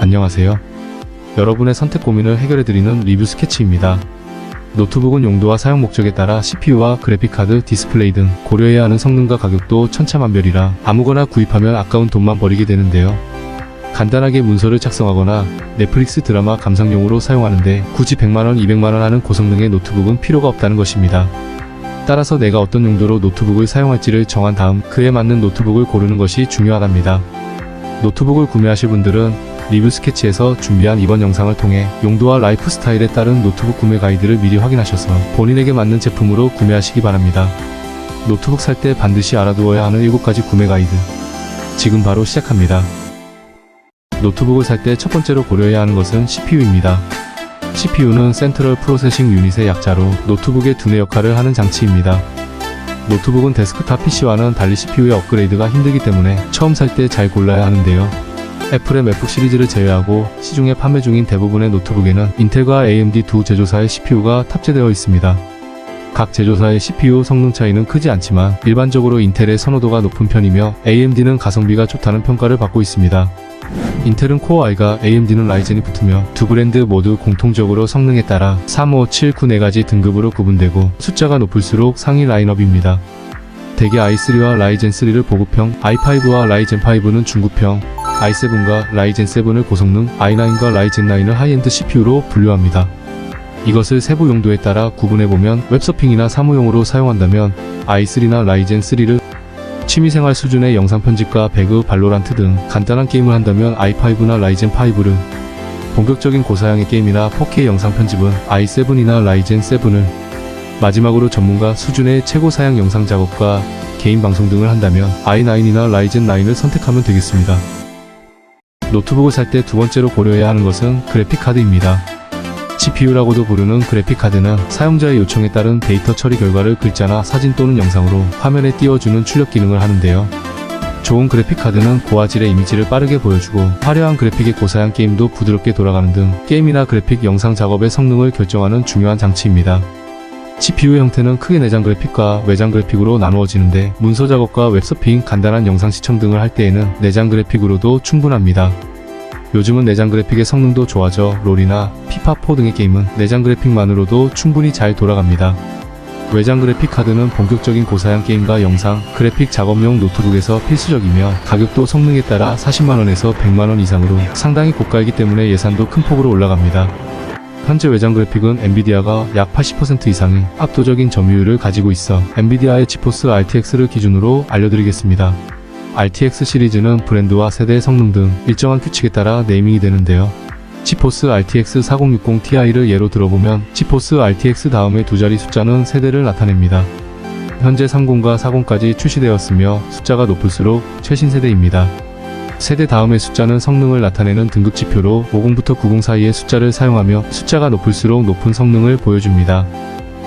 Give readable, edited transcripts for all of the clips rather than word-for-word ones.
안녕하세요. 여러분의 선택 고민을 해결해드리는 리뷰 스케치입니다. 노트북은 용도와 사용 목적에 따라 CPU와 그래픽카드, 디스플레이 등 고려해야 하는 성능과 가격도 천차만별이라 아무거나 구입하면 아까운 돈만 버리게 되는데요. 간단하게 문서를 작성하거나 넷플릭스 드라마 감상용으로 사용하는데 굳이 100만원, 200만원 하는 고성능의 노트북은 필요가 없다는 것입니다. 따라서 내가 어떤 용도로 노트북을 사용할지를 정한 다음 그에 맞는 노트북을 고르는 것이 중요하답니다. 노트북을 구매하실 분들은 리뷰 스케치에서 준비한 이번 영상을 통해 용도와 라이프 스타일에 따른 노트북 구매 가이드를 미리 확인하셔서 본인에게 맞는 제품으로 구매하시기 바랍니다. 노트북 살 때 반드시 알아두어야 하는 7가지 구매 가이드. 지금 바로 시작합니다. 노트북을 살 때 첫 번째로 고려해야 하는 것은 CPU입니다. CPU는 센트럴 프로세싱 유닛의 약자로 노트북의 두뇌 역할을 하는 장치입니다. 노트북은 데스크탑 PC와는 달리 CPU의 업그레이드가 힘들기 때문에 처음 살 때 잘 골라야 하는데요. 애플의 맥북 시리즈를 제외하고 시중에 판매 중인 대부분의 노트북에는 인텔과 AMD 두 제조사의 CPU가 탑재되어 있습니다. 각 제조사의 CPU 성능 차이는 크지 않지만 일반적으로 인텔의 선호도가 높은 편이며 AMD는 가성비가 좋다는 평가를 받고 있습니다. 인텔은 코어 I가 AMD는 라이젠이 붙으며 두 브랜드 모두 공통적으로 성능에 따라 3, 5, 7, 9 4가지 등급으로 구분되고 숫자가 높을수록 상위 라인업입니다. 대개 i3와 라이젠 3를 보급형, i5와 라이젠 5는 중급형, i7과 라이젠 7을 고성능, i9과 라이젠 9을 하이엔드 CPU로 분류합니다. 이것을 세부 용도에 따라 구분해보면 웹서핑이나 사무용으로 사용한다면 i3나 라이젠 3를, 취미생활 수준의 영상 편집과 배그, 발로란트 등 간단한 게임을 한다면 i5나 라이젠 5를, 본격적인 고사양의 게임이나 4K 영상 편집은 i7이나 라이젠 7을, 마지막으로 전문가 수준의 최고 사양 영상 작업과 개인 방송 등을 한다면 i9이나 라이젠 9을 선택하면 되겠습니다. 노트북을 살 때 두 번째로 고려해야 하는 것은 그래픽카드입니다. CPU라고도 부르는 그래픽카드는 사용자의 요청에 따른 데이터 처리 결과를 글자나 사진 또는 영상으로 화면에 띄워주는 출력 기능을 하는데요. 좋은 그래픽카드는 고화질의 이미지를 빠르게 보여주고 화려한 그래픽의 고사양 게임도 부드럽게 돌아가는 등 게임이나 그래픽 영상 작업의 성능을 결정하는 중요한 장치입니다. CPU 형태는 크게 내장 그래픽과 외장 그래픽으로 나누어지는데 문서 작업과 웹서핑, 간단한 영상 시청 등을 할 때에는 내장 그래픽으로도 충분합니다. 요즘은 내장 그래픽의 성능도 좋아져 롤이나 피파4 등의 게임은 내장 그래픽만으로도 충분히 잘 돌아갑니다. 외장 그래픽 카드는 본격적인 고사양 게임과 영상, 그래픽 작업용 노트북에서 필수적이며 가격도 성능에 따라 40만원에서 100만원 이상으로 상당히 고가이기 때문에 예산도 큰 폭으로 올라갑니다. 현재 외장 그래픽은 엔비디아가 약 80% 이상의 압도적인 점유율을 가지고 있어 엔비디아의 지포스 RTX를 기준으로 알려드리겠습니다. RTX 시리즈는 브랜드와 세대의 성능 등 일정한 규칙에 따라 네이밍이 되는데요. 지포스 RTX 4060 Ti를 예로 들어보면 지포스 RTX 다음의 두 자리 숫자는 세대를 나타냅니다. 현재 30과 40까지 출시되었으며 숫자가 높을수록 최신 세대입니다. 세대 다음의 숫자는 성능을 나타내는 등급 지표로 50부터 90 사이의 숫자를 사용하며 숫자가 높을수록 높은 성능을 보여줍니다.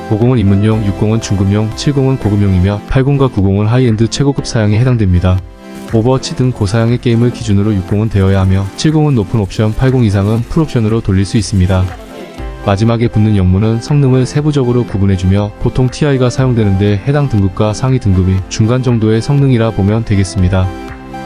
50은 입문용, 60은 중급용, 70은 고급용이며 80과 90은 하이엔드 최고급 사양에 해당됩니다. 오버워치 등 고사양의 게임을 기준으로 60은 되어야 하며 70은 높은 옵션, 80 이상은 풀옵션으로 돌릴 수 있습니다. 마지막에 붙는 영문은 성능을 세부적으로 구분해주며 보통 TI가 사용되는데 해당 등급과 상위 등급이 중간 정도의 성능이라 보면 되겠습니다.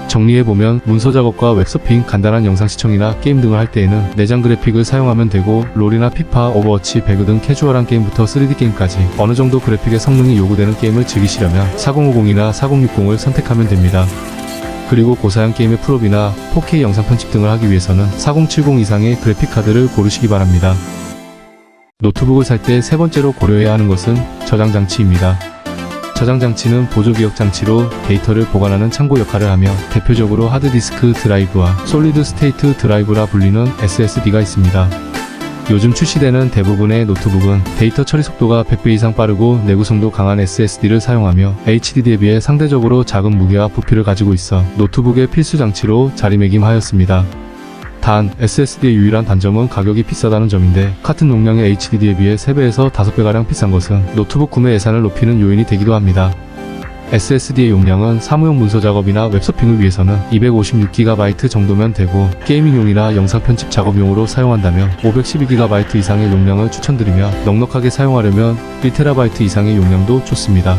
정리해보면 문서 작업과 웹서핑, 간단한 영상 시청이나 게임 등을 할 때에는 내장 그래픽을 사용하면 되고 롤이나 피파, 오버워치, 배그 등 캐주얼한 게임부터 3D 게임까지 어느 정도 그래픽의 성능이 요구되는 게임을 즐기시려면 4050이나 4060을 선택하면 됩니다. 그리고 고사양 게임의 풀업이나 4K 영상 편집 등을 하기 위해서는 4070 이상의 그래픽 카드를 고르시기 바랍니다. 노트북을 살 때 세 번째로 고려해야 하는 것은 저장 장치입니다. 저장 장치는 보조 기억 장치로 데이터를 보관하는 창고 역할을 하며 대표적으로 하드디스크 드라이브와 솔리드 스테이트 드라이브라 불리는 SSD가 있습니다. 요즘 출시되는 대부분의 노트북은 데이터 처리 속도가 100배 이상 빠르고 내구성도 강한 SSD를 사용하며 HDD에 비해 상대적으로 작은 무게와 부피를 가지고 있어 노트북의 필수 장치로 자리매김하였습니다. 단, SSD의 유일한 단점은 가격이 비싸다는 점인데 같은 용량의 HDD에 비해 3배에서 5배가량 비싼 것은 노트북 구매 예산을 높이는 요인이 되기도 합니다. SSD의 용량은 사무용 문서 작업이나 웹서핑을 위해서는 256GB 정도면 되고 게이밍용이나 영상 편집 작업용으로 사용한다면 512GB 이상의 용량을 추천드리며 넉넉하게 사용하려면 1TB 이상의 용량도 좋습니다.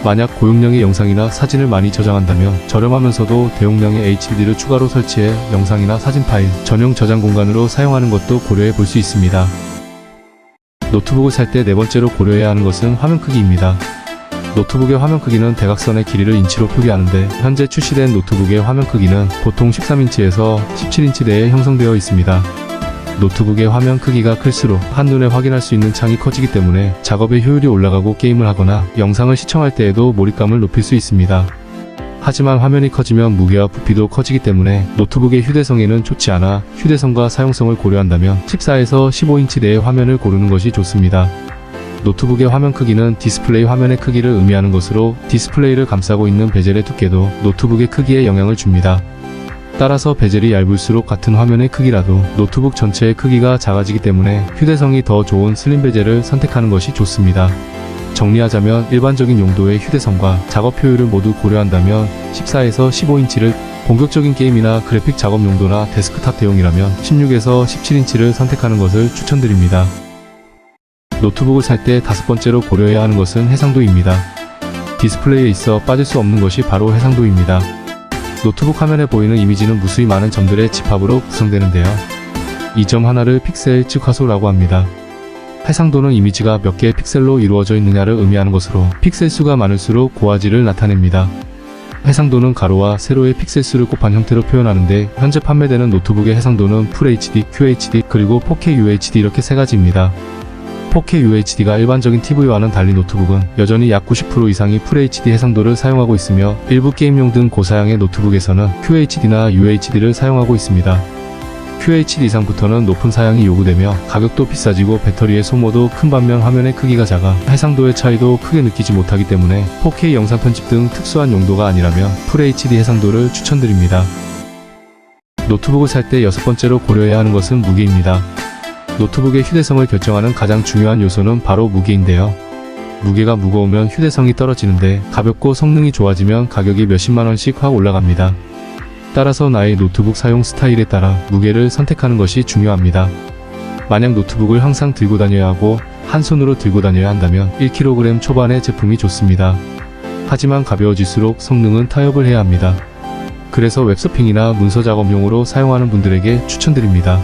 만약 고용량의 영상이나 사진을 많이 저장한다면 저렴하면서도 대용량의 HDD를 추가로 설치해 영상이나 사진 파일 전용 저장 공간으로 사용하는 것도 고려해 볼 수 있습니다. 노트북을 살 때 네 번째로 고려해야 하는 것은 화면 크기입니다. 노트북의 화면 크기는 대각선의 길이를 인치로 표기하는데 현재 출시된 노트북의 화면 크기는 보통 13인치에서 17인치 내에 형성되어 있습니다. 노트북의 화면 크기가 클수록 한눈에 확인할 수 있는 창이 커지기 때문에 작업의 효율이 올라가고 게임을 하거나 영상을 시청할 때에도 몰입감을 높일 수 있습니다. 하지만 화면이 커지면 무게와 부피도 커지기 때문에 노트북의 휴대성에는 좋지 않아 휴대성과 사용성을 고려한다면 14에서 15인치 내의 화면을 고르는 것이 좋습니다. 노트북의 화면 크기는 디스플레이 화면의 크기를 의미하는 것으로 디스플레이를 감싸고 있는 베젤의 두께도 노트북의 크기에 영향을 줍니다. 따라서 베젤이 얇을수록 같은 화면의 크기라도 노트북 전체의 크기가 작아지기 때문에 휴대성이 더 좋은 슬림 베젤을 선택하는 것이 좋습니다. 정리하자면 일반적인 용도의 휴대성과 작업 효율을 모두 고려한다면 14에서 15인치를, 본격적인 게임이나 그래픽 작업 용도나 데스크탑 대용이라면 16에서 17인치를 선택하는 것을 추천드립니다. 노트북을 살 때 다섯 번째로 고려해야 하는 것은 해상도입니다. 디스플레이에 있어 빠질 수 없는 것이 바로 해상도입니다. 노트북 화면에 보이는 이미지는 무수히 많은 점들의 집합으로 구성되는데요. 이 점 하나를 픽셀 즉 화소라고 합니다. 해상도는 이미지가 몇 개의 픽셀로 이루어져 있느냐를 의미하는 것으로 픽셀 수가 많을수록 고화질을 나타냅니다. 해상도는 가로와 세로의 픽셀 수를 곱한 형태로 표현하는데 현재 판매되는 노트북의 해상도는 FHD, QHD, 그리고 4K UHD 이렇게 세 가지입니다. 4K UHD가 일반적인 TV와는 달리 노트북은 여전히 약 90% 이상이 FHD 해상도를 사용하고 있으며 일부 게임용 등 고사양의 노트북에서는 QHD나 UHD를 사용하고 있습니다. QHD 이상부터는 높은 사양이 요구되며 가격도 비싸지고 배터리의 소모도 큰 반면 화면의 크기가 작아 해상도의 차이도 크게 느끼지 못하기 때문에 4K 영상 편집 등 특수한 용도가 아니라면 FHD 해상도를 추천드립니다. 노트북을 살 때 여섯 번째로 고려해야 하는 것은 무게입니다. 노트북의 휴대성을 결정하는 가장 중요한 요소는 바로 무게인데요. 무게가 무거우면 휴대성이 떨어지는데 가볍고 성능이 좋아지면 가격이 몇십만원씩 확 올라갑니다. 따라서 나의 노트북 사용 스타일에 따라 무게를 선택하는 것이 중요합니다. 만약 노트북을 항상 들고 다녀야 하고 한 손으로 들고 다녀야 한다면 1kg 초반의 제품이 좋습니다. 하지만 가벼워질수록 성능은 타협을 해야 합니다. 그래서 웹서핑이나 문서 작업용으로 사용하는 분들에게 추천드립니다.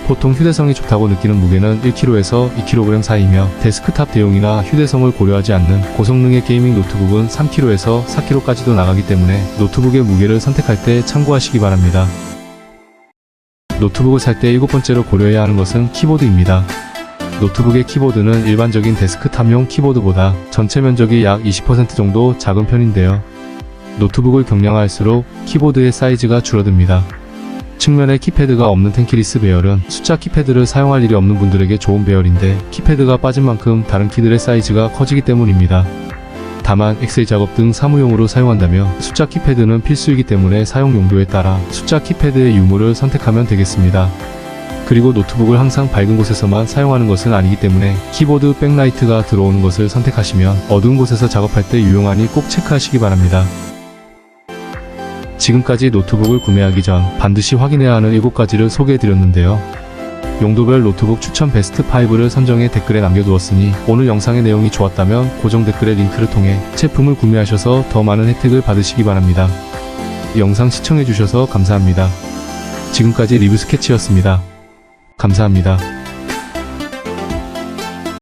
보통 휴대성이 좋다고 느끼는 무게는 1kg에서 2kg 사이며 데스크탑 대용이나 휴대성을 고려하지 않는 고성능의 게이밍 노트북은 3kg에서 4kg까지도 나가기 때문에 노트북의 무게를 선택할 때 참고하시기 바랍니다. 노트북을 살 때 일곱 번째로 고려해야 하는 것은 키보드입니다. 노트북의 키보드는 일반적인 데스크탑용 키보드보다 전체 면적이 약 20% 정도 작은 편인데요. 노트북을 경량화할수록 키보드의 사이즈가 줄어듭니다. 측면에 키패드가 없는 텐키리스 배열은 숫자 키패드를 사용할 일이 없는 분들에게 좋은 배열인데 키패드가 빠진 만큼 다른 키들의 사이즈가 커지기 때문입니다. 다만 엑셀 작업 등 사무용으로 사용한다면 숫자 키패드는 필수이기 때문에 사용 용도에 따라 숫자 키패드의 유무를 선택하면 되겠습니다. 그리고 노트북을 항상 밝은 곳에서만 사용하는 것은 아니기 때문에 키보드 백라이트가 들어오는 것을 선택하시면 어두운 곳에서 작업할 때 유용하니 꼭 체크하시기 바랍니다. 지금까지 노트북을 구매하기 전 반드시 확인해야 하는 7가지를 소개해드렸는데요. 용도별 노트북 추천 베스트 5를 선정해 댓글에 남겨두었으니 오늘 영상의 내용이 좋았다면 고정 댓글의 링크를 통해 제품을 구매하셔서 더 많은 혜택을 받으시기 바랍니다. 영상 시청해주셔서 감사합니다. 지금까지 리뷰 스케치였습니다. 감사합니다.